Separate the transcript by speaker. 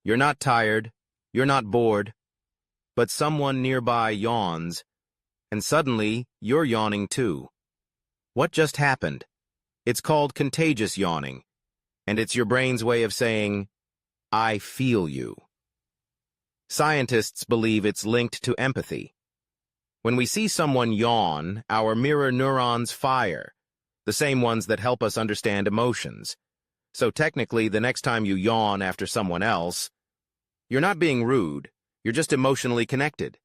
Speaker 1: You're not tired, you're not bored, but someone nearby yawns, and suddenly you're yawning too. What just happened? It's called contagious yawning, and it's your brain's way of saying, I feel you. Scientists believe it's linked to empathy. When we see someone yawn, our mirror neurons fire, the same ones that help us understand emotions. So technically, the next time you yawn after someone else, you're not being rude, you're just emotionally connected.